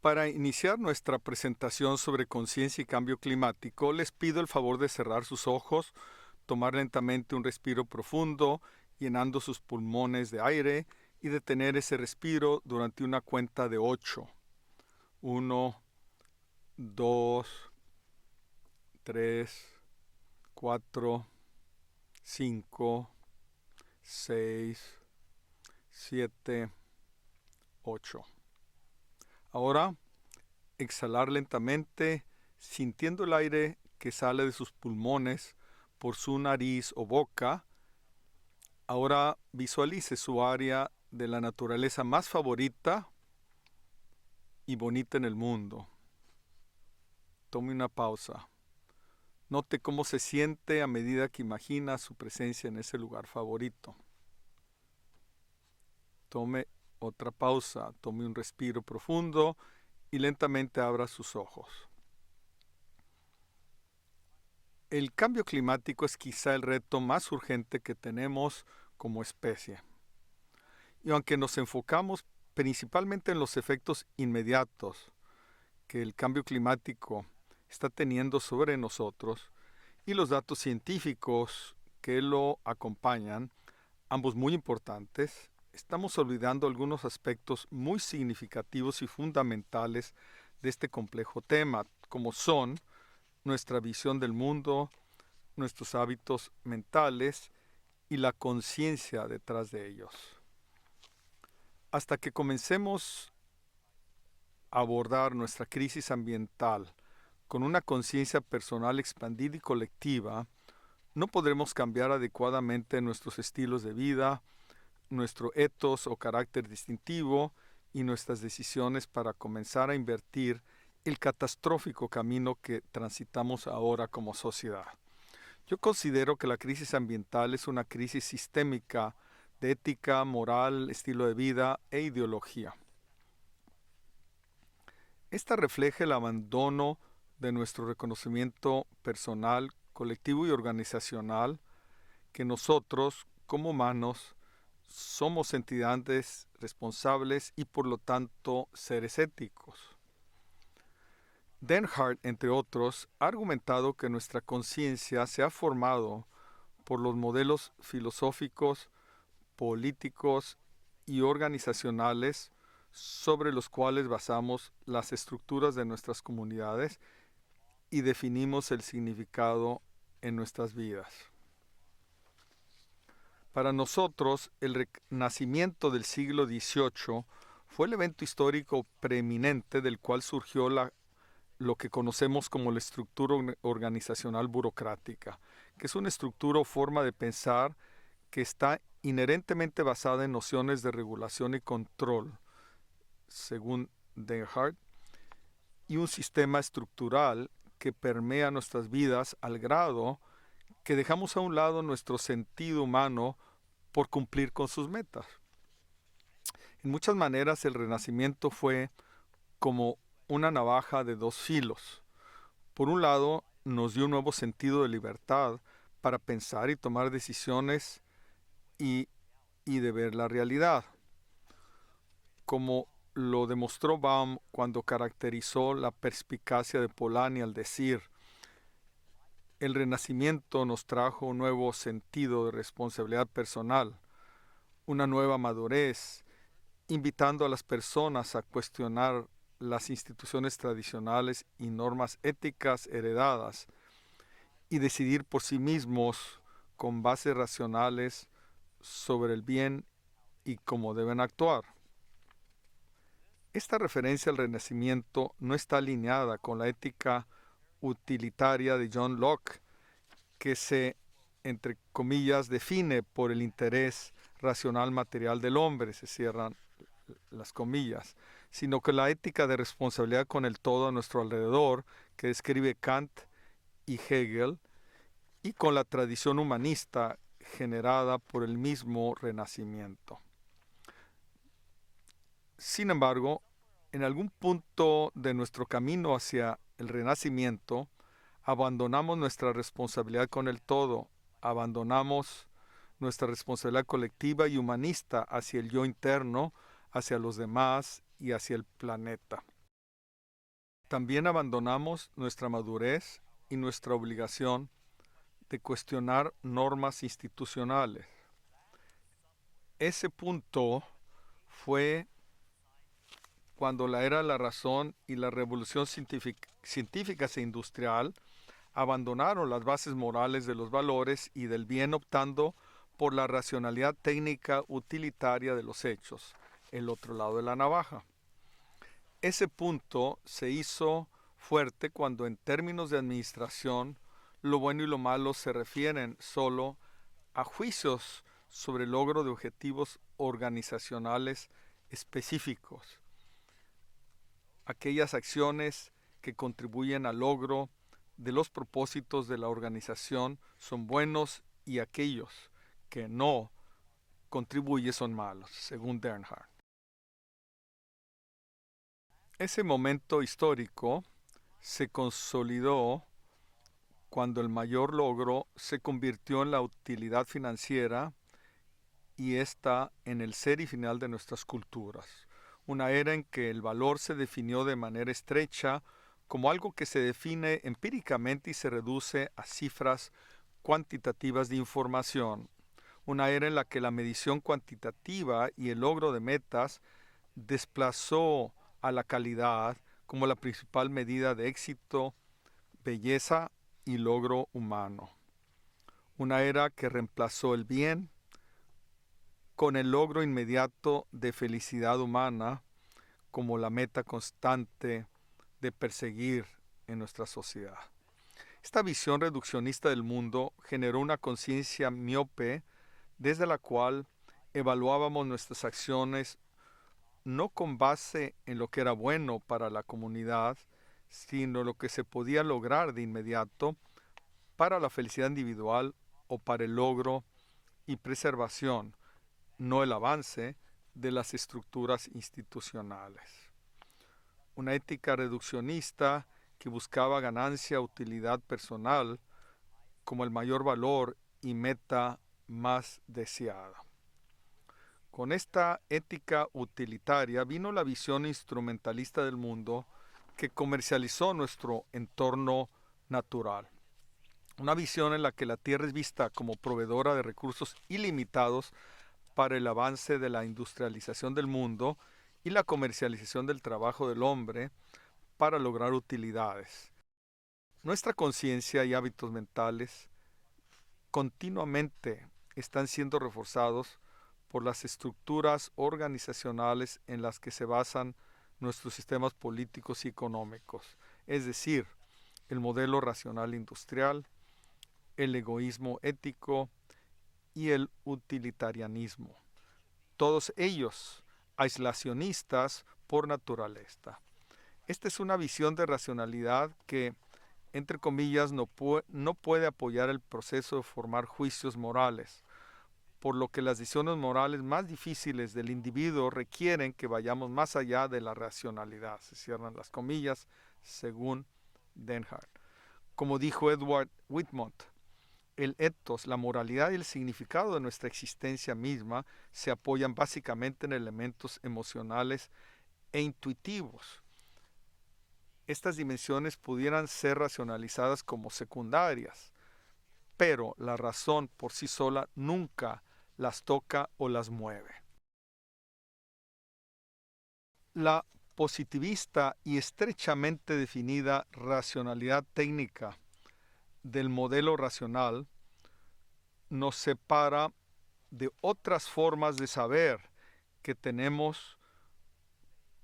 Para iniciar nuestra presentación sobre conciencia y cambio climático, les pido el favor de cerrar sus ojos, tomar lentamente un respiro profundo, llenando sus pulmones de aire y detener ese respiro durante una cuenta de 8. 1, 2, 3, 4, 5, 6, 7, 8. Ahora, exhalar lentamente, sintiendo el aire que sale de sus pulmones por su nariz o boca. Ahora visualice su área de la naturaleza más favorita y bonita en el mundo. Tome una pausa. Note cómo se siente a medida que imagina su presencia en ese lugar favorito. Tome otra pausa, tome un respiro profundo y lentamente abra sus ojos. El cambio climático es quizá el reto más urgente que tenemos como especie. Y aunque nos enfocamos principalmente en los efectos inmediatos que el cambio climático está teniendo sobre nosotros y los datos científicos que lo acompañan, ambos muy importantes, estamos olvidando algunos aspectos muy significativos y fundamentales de este complejo tema, como son nuestra visión del mundo, nuestros hábitos mentales y la conciencia detrás de ellos. Hasta que comencemos a abordar nuestra crisis ambiental con una conciencia personal expandida y colectiva, no podremos cambiar adecuadamente nuestros estilos de vida, nuestro ethos o carácter distintivo y nuestras decisiones para comenzar a invertir el catastrófico camino que transitamos ahora como sociedad. Yo considero que la crisis ambiental es una crisis sistémica de ética, moral, estilo de vida e ideología. Esta refleja el abandono de nuestro reconocimiento personal, colectivo y organizacional, que nosotros, como humanos, somos entidades responsables y por lo tanto seres éticos. Denhart, entre otros, ha argumentado que nuestra conciencia se ha formado por los modelos filosóficos, políticos y organizacionales sobre los cuales basamos las estructuras de nuestras comunidades y definimos el significado en nuestras vidas. Para nosotros, el renacimiento del siglo XVIII fue el evento histórico preeminente del cual surgió lo que conocemos como la estructura organizacional burocrática, que es una estructura o forma de pensar que está inherentemente basada en nociones de regulación y control, según Denhart, y un sistema estructural que permea nuestras vidas al grado que dejamos a un lado nuestro sentido humano por cumplir con sus metas. En muchas maneras el Renacimiento fue como una navaja de dos filos. Por un lado, nos dio un nuevo sentido de libertad para pensar y tomar decisiones y de ver la realidad, como lo demostró Baum cuando caracterizó la perspicacia de Polanyi al decir: el Renacimiento nos trajo un nuevo sentido de responsabilidad personal, una nueva madurez, invitando a las personas a cuestionar las instituciones tradicionales y normas éticas heredadas y decidir por sí mismos con bases racionales sobre el bien y cómo deben actuar. Esta referencia al Renacimiento no está alineada con la ética utilitaria de John Locke, que se, entre comillas, define por el interés racional material del hombre, se cierran las comillas, sino que la ética de responsabilidad con el todo a nuestro alrededor, que describe Kant y Hegel, y con la tradición humanista generada por el mismo Renacimiento. Sin embargo, en algún punto de nuestro camino hacia el Renacimiento, abandonamos nuestra responsabilidad con el todo, abandonamos nuestra responsabilidad colectiva y humanista hacia el yo interno, hacia los demás y hacia el planeta. también abandonamos nuestra madurez y nuestra obligación de cuestionar normas institucionales. Ese punto fue cuando la era de la razón y la revolución científica e industrial abandonaron las bases morales de los valores y del bien, optando por la racionalidad técnica utilitaria de los hechos, el otro lado de la navaja. Ese punto se hizo fuerte cuando en términos de administración lo bueno y lo malo se refieren solo a juicios sobre el logro de objetivos organizacionales específicos. Aquellas acciones que contribuyen al logro de los propósitos de la organización son buenos y aquellos que no contribuyen son malos, según Bernhard. Ese momento histórico se consolidó cuando el mayor logro se convirtió en la utilidad financiera y esta en el ser y final de nuestras culturas. Una era en que el valor se definió de manera estrecha como algo que se define empíricamente y se reduce a cifras cuantitativas de información. Una era en la que la medición cuantitativa y el logro de metas desplazó a la calidad como la principal medida de éxito, belleza y logro humano. Una era que reemplazó el bien con el logro inmediato de felicidad humana como la meta constante de perseguir en nuestra sociedad. Esta visión reduccionista del mundo generó una conciencia miope desde la cual evaluábamos nuestras acciones no con base en lo que era bueno para la comunidad, sino lo que se podía lograr de inmediato para la felicidad individual o para el logro y preservación, no el avance de las estructuras institucionales. Una ética reduccionista que buscaba ganancia, utilidad personal como el mayor valor y meta más deseada. Con esta ética utilitaria vino la visión instrumentalista del mundo que comercializó nuestro entorno natural. Una visión en la que la Tierra es vista como proveedora de recursos ilimitados para el avance de la industrialización del mundo y la comercialización del trabajo del hombre para lograr utilidades. Nuestra conciencia y hábitos mentales continuamente están siendo reforzados por las estructuras organizacionales en las que se basan nuestros sistemas políticos y económicos, es decir, el modelo racional industrial, el egoísmo ético y el utilitarianismo. Todos ellos aislacionistas por naturaleza. Esta es una visión de racionalidad que, entre comillas, no puede apoyar el proceso de formar juicios morales, por lo que las decisiones morales más difíciles del individuo requieren que vayamos más allá de la racionalidad. Se cierran las comillas, según Bernhard. Como dijo Edward Whitmont, el ethos, la moralidad y el significado de nuestra existencia misma se apoyan básicamente en elementos emocionales e intuitivos. Estas dimensiones pudieran ser racionalizadas como secundarias, pero la razón por sí sola nunca las toca o las mueve. La positivista y estrechamente definida racionalidad técnica del modelo racional nos separa de otras formas de saber que tenemos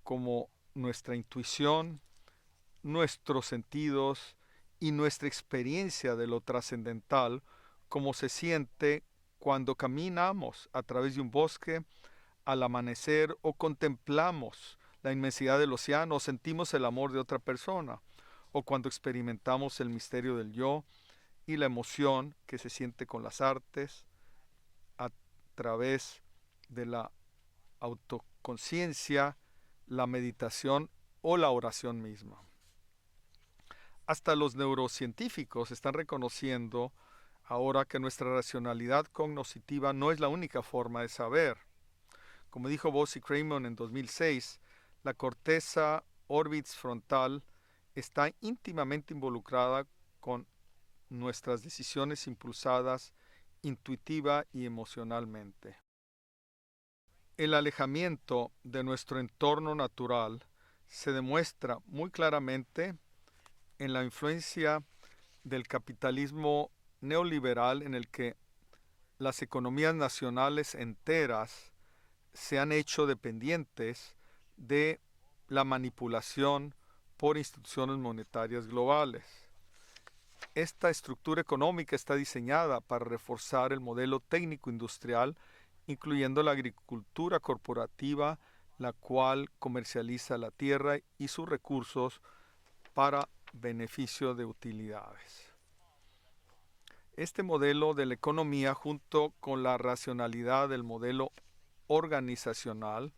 como nuestra intuición, nuestros sentidos y nuestra experiencia de lo trascendental, como se siente cuando caminamos a través de un bosque al amanecer o contemplamos la inmensidad del océano o sentimos el amor de otra persona, o cuando experimentamos el misterio del yo y la emoción que se siente con las artes a través de la autoconciencia, la meditación o la oración misma. Hasta los neurocientíficos están reconociendo ahora que nuestra racionalidad cognitiva no es la única forma de saber. Como dijo Boss y Kramer en 2006, la corteza orbits frontal está íntimamente involucrada con nuestras decisiones impulsadas intuitiva y emocionalmente. El alejamiento de nuestro entorno natural se demuestra muy claramente en la influencia del capitalismo neoliberal en el que las economías nacionales enteras se han hecho dependientes de la manipulación por instituciones monetarias globales. Esta estructura económica está diseñada para reforzar el modelo técnico-industrial, incluyendo la agricultura corporativa, la cual comercializa la tierra y sus recursos para beneficio de utilidades. Este modelo de la economía, junto con la racionalidad del modelo organizacional,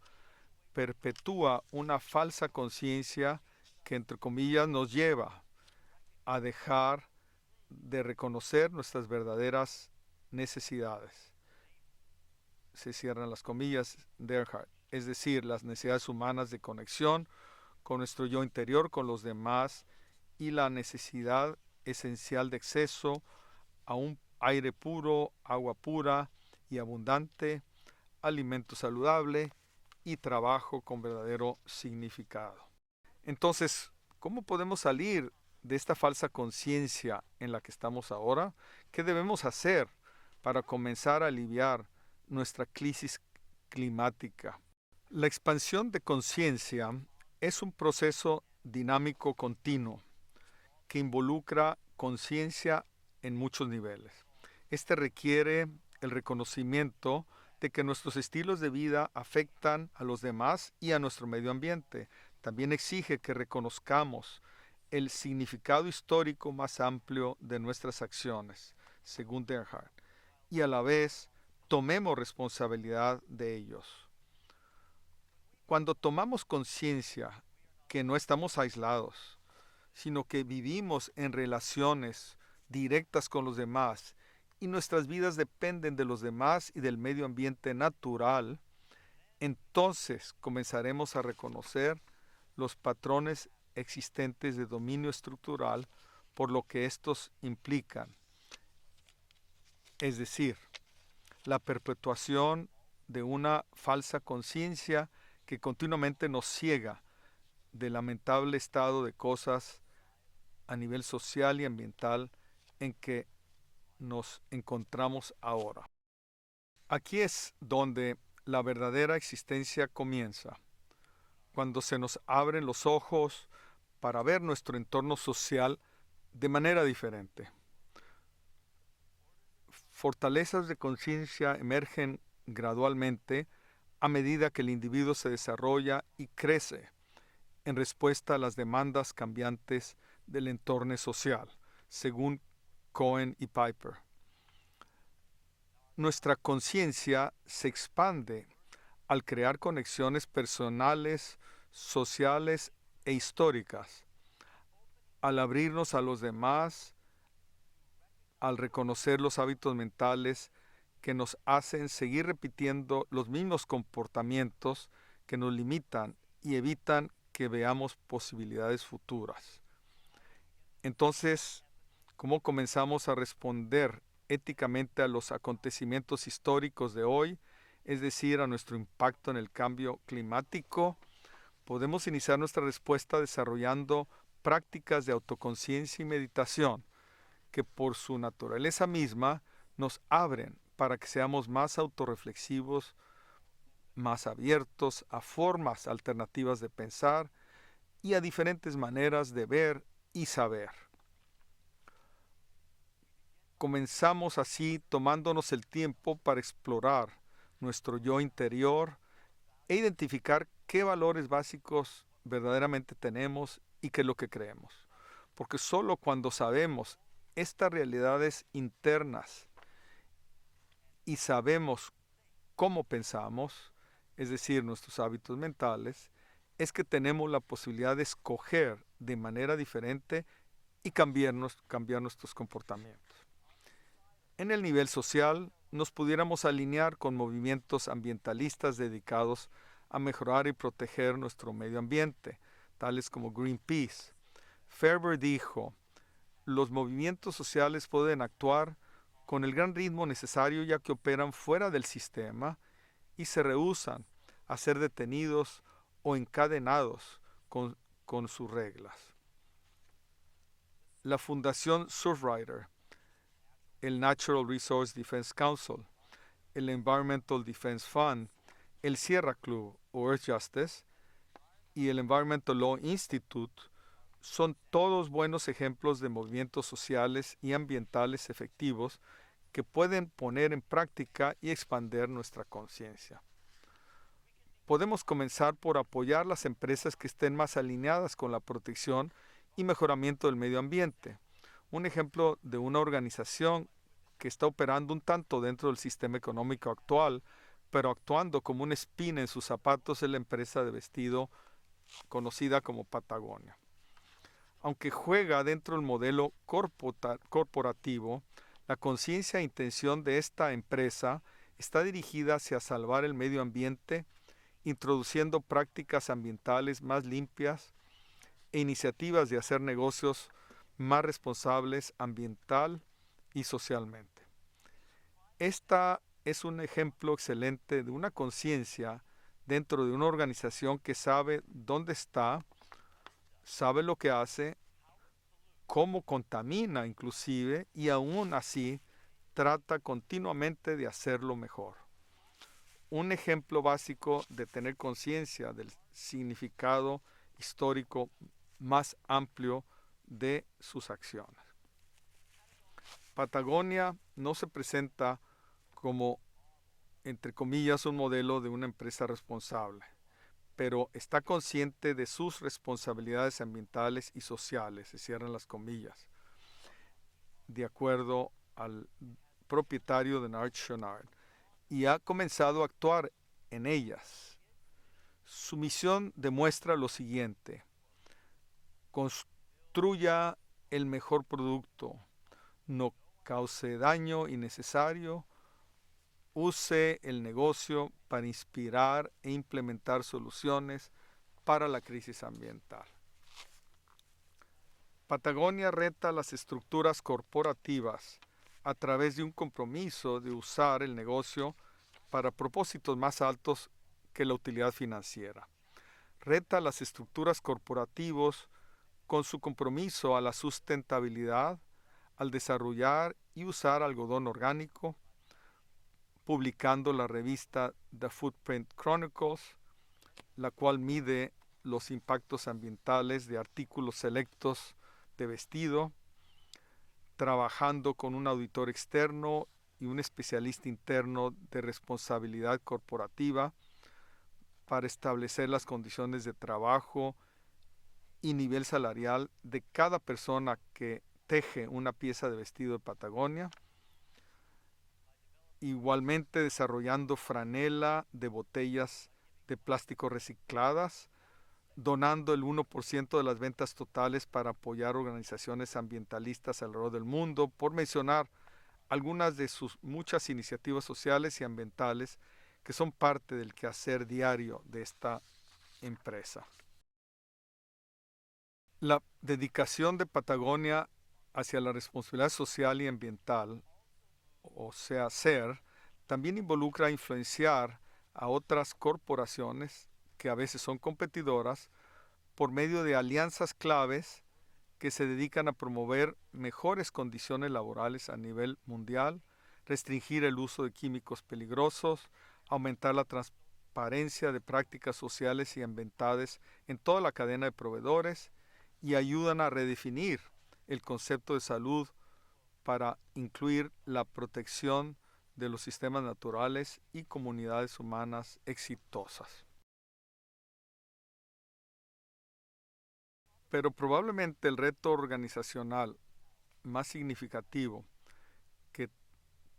perpetúa una falsa conciencia que, entre comillas, nos lleva a dejar de reconocer nuestras verdaderas necesidades. Se cierran las comillas de Erhard, es decir, las necesidades humanas de conexión con nuestro yo interior, con los demás, y la necesidad esencial de acceso a un aire puro, agua pura y abundante, alimento saludable y trabajo con verdadero significado. Entonces, ¿cómo podemos salir de esta falsa conciencia en la que estamos ahora? ¿Qué debemos hacer para comenzar a aliviar nuestra crisis climática? La expansión de conciencia es un proceso dinámico continuo que involucra conciencia en muchos niveles. Este requiere el reconocimiento de que nuestros estilos de vida afectan a los demás y a nuestro medio ambiente. También exige que reconozcamos el significado histórico más amplio de nuestras acciones, según Erhard, y a la vez tomemos responsabilidad de ellos. Cuando tomamos conciencia que no estamos aislados, sino que vivimos en relaciones directas con los demás y nuestras vidas dependen de los demás y del medio ambiente natural, entonces comenzaremos a reconocer los patrones existentes de dominio estructural por lo que estos implican, es decir, la perpetuación de una falsa conciencia que continuamente nos ciega del lamentable estado de cosas a nivel social y ambiental en que nos encontramos ahora. Aquí es donde la verdadera existencia comienza, cuando se nos abren los ojos para ver nuestro entorno social de manera diferente. Fortalezas de conciencia emergen gradualmente a medida que el individuo se desarrolla y crece en respuesta a las demandas cambiantes del entorno social, según Cohen y Piper. Nuestra conciencia se expande al crear conexiones personales, sociales e históricas, al abrirnos a los demás, al reconocer los hábitos mentales que nos hacen seguir repitiendo los mismos comportamientos que nos limitan y evitan que veamos posibilidades futuras. Entonces, ¿cómo comenzamos a responder éticamente a los acontecimientos históricos de hoy, es decir, a nuestro impacto en el cambio climático? Podemos iniciar nuestra respuesta desarrollando prácticas de autoconciencia y meditación que por su naturaleza misma nos abren para que seamos más autorreflexivos, más abiertos a formas alternativas de pensar y a diferentes maneras de ver y saber. Comenzamos así tomándonos el tiempo para explorar nuestro yo interior e identificar qué valores básicos verdaderamente tenemos y qué es lo que creemos. Porque solo cuando sabemos estas realidades internas y sabemos cómo pensamos, es decir, nuestros hábitos mentales, es que tenemos la posibilidad de escoger de manera diferente y cambiar nuestros comportamientos. En el nivel social, nos pudiéramos alinear con movimientos ambientalistas dedicados a mejorar y proteger nuestro medio ambiente, tales como Greenpeace, Ferber dijo, los movimientos sociales pueden actuar con el gran ritmo necesario ya que operan fuera del sistema y se rehúsan a ser detenidos o encadenados con sus reglas. La Fundación Surfrider, el Natural Resource Defense Council, el Environmental Defense Fund, el Sierra Club o Earth Justice y el Environmental Law Institute son todos buenos ejemplos de movimientos sociales y ambientales efectivos que pueden poner en práctica y expandir nuestra conciencia. Podemos comenzar por apoyar las empresas que estén más alineadas con la protección y mejoramiento del medio ambiente. Un ejemplo de una organización que está operando un tanto dentro del sistema económico actual, pero actuando como una espina en sus zapatos, es la empresa de vestido conocida como Patagonia. Aunque juega dentro del modelo corporativo, la conciencia e intención de esta empresa está dirigida hacia salvar el medio ambiente, introduciendo prácticas ambientales más limpias e iniciativas de hacer negocios más responsables ambiental y socialmente. Esta es un ejemplo excelente de una conciencia dentro de una organización que sabe dónde está, sabe lo que hace, cómo contamina inclusive, y aún así trata continuamente de hacerlo mejor. Un ejemplo básico de tener conciencia del significado histórico más amplio de sus acciones. Patagonia no se presenta como, entre comillas, un modelo de una empresa responsable, pero está consciente de sus responsabilidades ambientales y sociales, se cierran las comillas, de acuerdo al propietario de Nard Chouinard, y ha comenzado a actuar en ellas. Su misión demuestra lo siguiente: construya el mejor producto, no cause daño innecesario, use el negocio para inspirar e implementar soluciones para la crisis ambiental. Patagonia reta las estructuras corporativas a través de un compromiso de usar el negocio para propósitos más altos que la utilidad financiera. Reta las estructuras corporativas con su compromiso a la sustentabilidad, al desarrollar y usar algodón orgánico, publicando la revista The Footprint Chronicles, la cual mide los impactos ambientales de artículos selectos de vestido, trabajando con un auditor externo y un especialista interno de responsabilidad corporativa para establecer las condiciones de trabajo y nivel salarial de cada persona que teje una pieza de vestido de Patagonia. Igualmente desarrollando franela de botellas de plástico recicladas, donando el 1% de las ventas totales para apoyar organizaciones ambientalistas alrededor del mundo, por mencionar algunas de sus muchas iniciativas sociales y ambientales que son parte del quehacer diario de esta empresa. La dedicación de Patagonia hacia la responsabilidad social y ambiental, o sea, SER, también involucra influenciar a otras corporaciones que a veces son competidoras por medio de alianzas claves que se dedican a promover mejores condiciones laborales a nivel mundial, restringir el uso de químicos peligrosos, aumentar la transparencia de prácticas sociales y ambientales en toda la cadena de proveedores y ayudan a redefinir el concepto de salud para incluir la protección de los sistemas naturales y comunidades humanas exitosas. Pero probablemente el reto organizacional más significativo que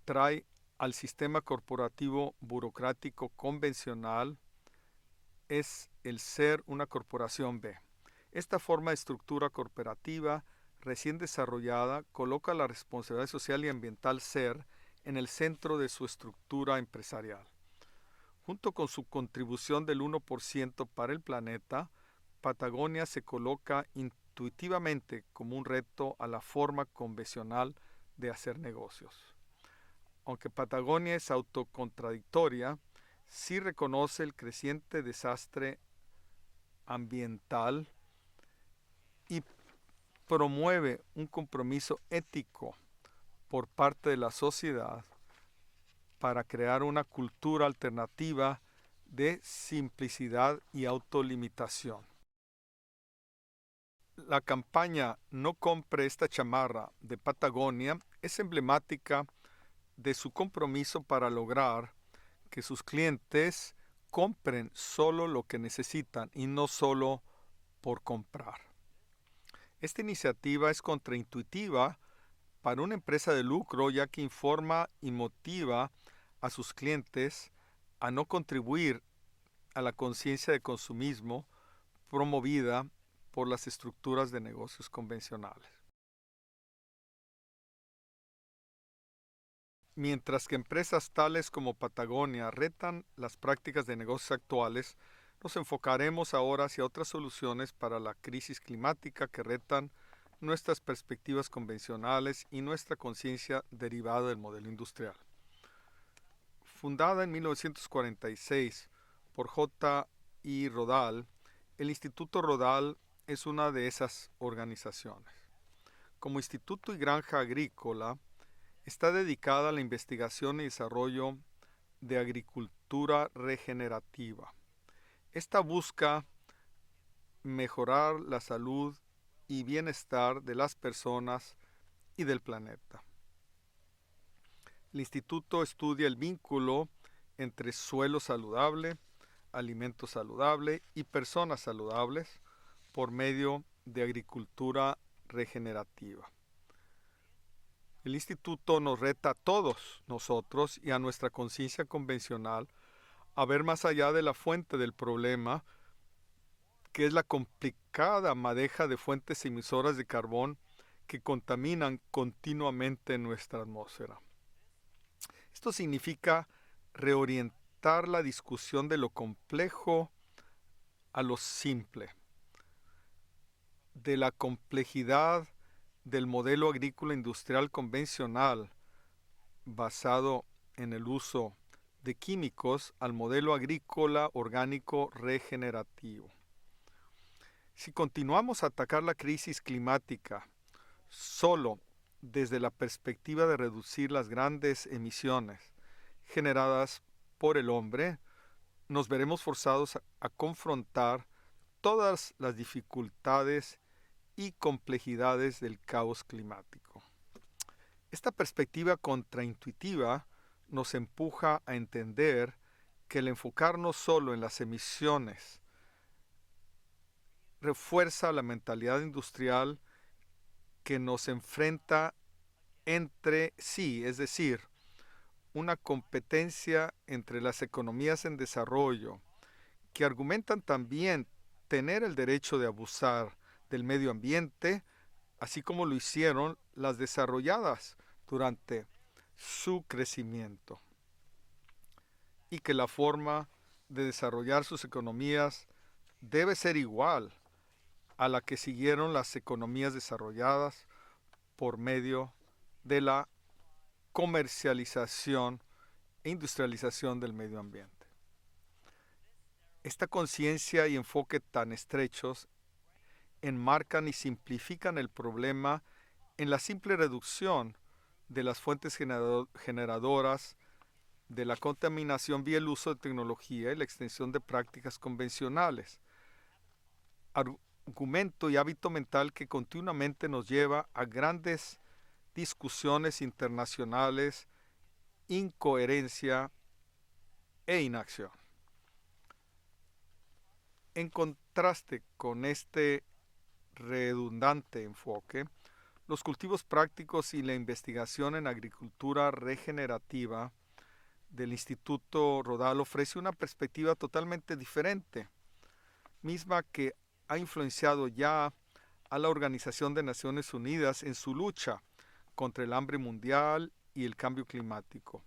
trae al sistema corporativo burocrático convencional es el ser una corporación B. Esta forma de estructura corporativa recién desarrollada coloca la responsabilidad social y ambiental SER en el centro de su estructura empresarial. Junto con su contribución del 1% para el planeta, Patagonia se coloca intuitivamente como un reto a la forma convencional de hacer negocios. Aunque Patagonia es autocontradictoria, sí reconoce el creciente desastre ambiental y promueve un compromiso ético por parte de la sociedad para crear una cultura alternativa de simplicidad y autolimitación. La campaña No compre esta chamarra de Patagonia es emblemática de su compromiso para lograr que sus clientes compren solo lo que necesitan y no solo por comprar. Esta iniciativa es contraintuitiva para una empresa de lucro, ya que informa y motiva a sus clientes a no contribuir a la conciencia de consumismo promovida por las estructuras de negocios convencionales. Mientras que empresas tales como Patagonia retan las prácticas de negocios actuales, nos enfocaremos ahora hacia otras soluciones para la crisis climática que retan nuestras perspectivas convencionales y nuestra conciencia derivada del modelo industrial. Fundada en 1946 por J. I. Rodal, el Instituto Rodal es una de esas organizaciones. Como instituto y granja agrícola, está dedicada a la investigación y desarrollo de agricultura regenerativa. Esta busca mejorar la salud y bienestar de las personas y del planeta. El instituto estudia el vínculo entre suelo saludable, alimento saludable y personas saludables por medio de agricultura regenerativa. El instituto nos reta a todos nosotros y a nuestra conciencia convencional a ver más allá de la fuente del problema, que es la complicada madeja de fuentes emisoras de carbón que contaminan continuamente nuestra atmósfera. Esto significa reorientar la discusión de lo complejo a lo simple, de la complejidad del modelo agrícola industrial convencional basado en el uso de químicos al modelo agrícola orgánico regenerativo. Si continuamos a atacar la crisis climática solo desde la perspectiva de reducir las grandes emisiones generadas por el hombre, nos veremos forzados a confrontar todas las dificultades y complejidades del caos climático. Esta perspectiva contraintuitiva nos empuja a entender que el enfocarnos solo en las emisiones refuerza la mentalidad industrial que nos enfrenta entre sí, es decir, una competencia entre las economías en desarrollo, que argumentan también tener el derecho de abusar del medio ambiente, así como lo hicieron las desarrolladas durante su crecimiento, y que la forma de desarrollar sus economías debe ser igual a la que siguieron las economías desarrolladas por medio de la comercialización e industrialización del medio ambiente. Esta conciencia y enfoque tan estrechos enmarcan y simplifican el problema en la simple reducción de las fuentes generadoras de la contaminación vía el uso de tecnología y la extensión de prácticas convencionales. Argumento y hábito mental que continuamente nos lleva a grandes discusiones internacionales, incoherencia e inacción. En contraste con este redundante enfoque, los cultivos prácticos y la investigación en agricultura regenerativa del Instituto Rodal ofrece una perspectiva totalmente diferente, misma que ha influenciado ya a la Organización de Naciones Unidas en su lucha contra el hambre mundial y el cambio climático,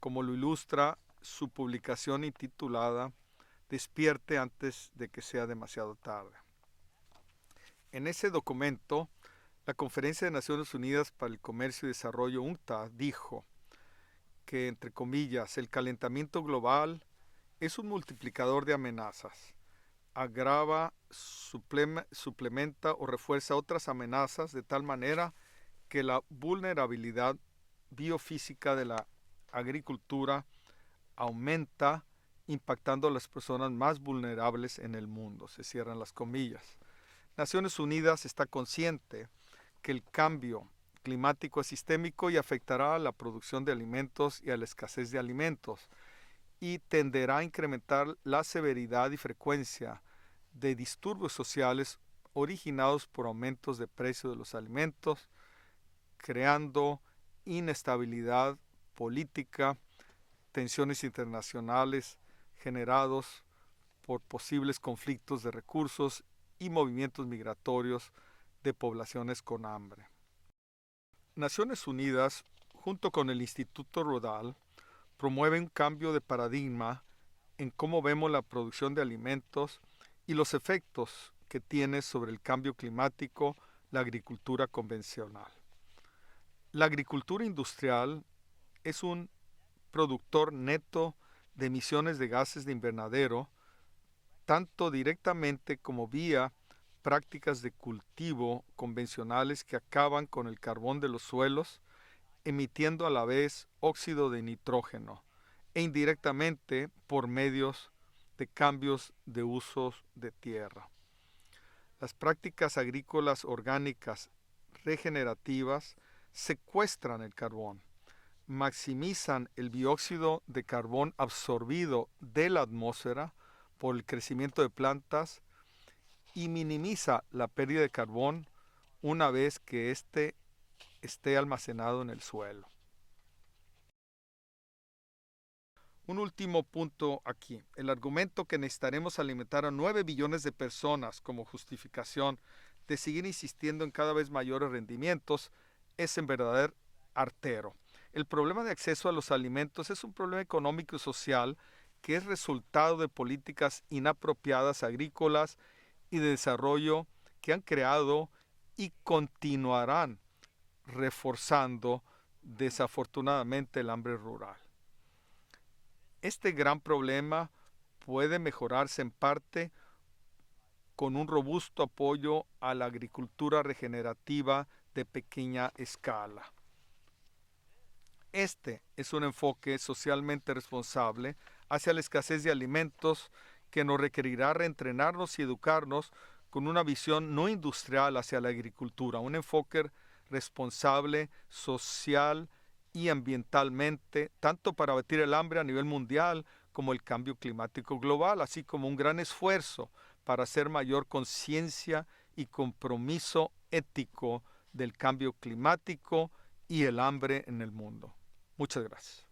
como lo ilustra su publicación intitulada Despierte antes de que sea demasiado tarde. En ese documento, la Conferencia de Naciones Unidas para el Comercio y Desarrollo, UNCTAD, dijo que, entre comillas, el calentamiento global es un multiplicador de amenazas. Agrava, suplementa o refuerza otras amenazas de tal manera que la vulnerabilidad biofísica de la agricultura aumenta, impactando a las personas más vulnerables en el mundo. Se cierran las comillas. Naciones Unidas está consciente que el cambio climático es sistémico y afectará a la producción de alimentos y a la escasez de alimentos, y tenderá a incrementar la severidad y frecuencia de disturbios sociales originados por aumentos de precio de los alimentos, creando inestabilidad política, tensiones internacionales generados por posibles conflictos de recursos y movimientos migratorios de poblaciones con hambre. Naciones Unidas, junto con el Instituto Rodal, promueve un cambio de paradigma en cómo vemos la producción de alimentos y los efectos que tiene sobre el cambio climático la agricultura convencional. La agricultura industrial es un productor neto de emisiones de gases de invernadero, tanto directamente como vía prácticas de cultivo convencionales que acaban con el carbón de los suelos, emitiendo a la vez óxido de nitrógeno, e indirectamente por medios de cambios de usos de tierra. Las prácticas agrícolas orgánicas regenerativas secuestran el carbón, maximizan el dióxido de carbón absorbido de la atmósfera por el crecimiento de plantas y minimiza la pérdida de carbón una vez que éste esté almacenado en el suelo. Un último punto aquí. El argumento que necesitaremos alimentar a 9 billones de personas como justificación de seguir insistiendo en cada vez mayores rendimientos es en verdad artero. El problema de acceso a los alimentos es un problema económico y social que es resultado de políticas inapropiadas agrícolas y de desarrollo que han creado y continuarán reforzando desafortunadamente el hambre rural. Este gran problema puede mejorarse en parte con un robusto apoyo a la agricultura regenerativa de pequeña escala. Este es un enfoque socialmente responsable hacia la escasez de alimentos que nos requerirá reentrenarnos y educarnos con una visión no industrial hacia la agricultura, un enfoque responsable, social y ambientalmente, tanto para abatir el hambre a nivel mundial como el cambio climático global, así como un gran esfuerzo para hacer mayor conciencia y compromiso ético del cambio climático y el hambre en el mundo. Muchas gracias.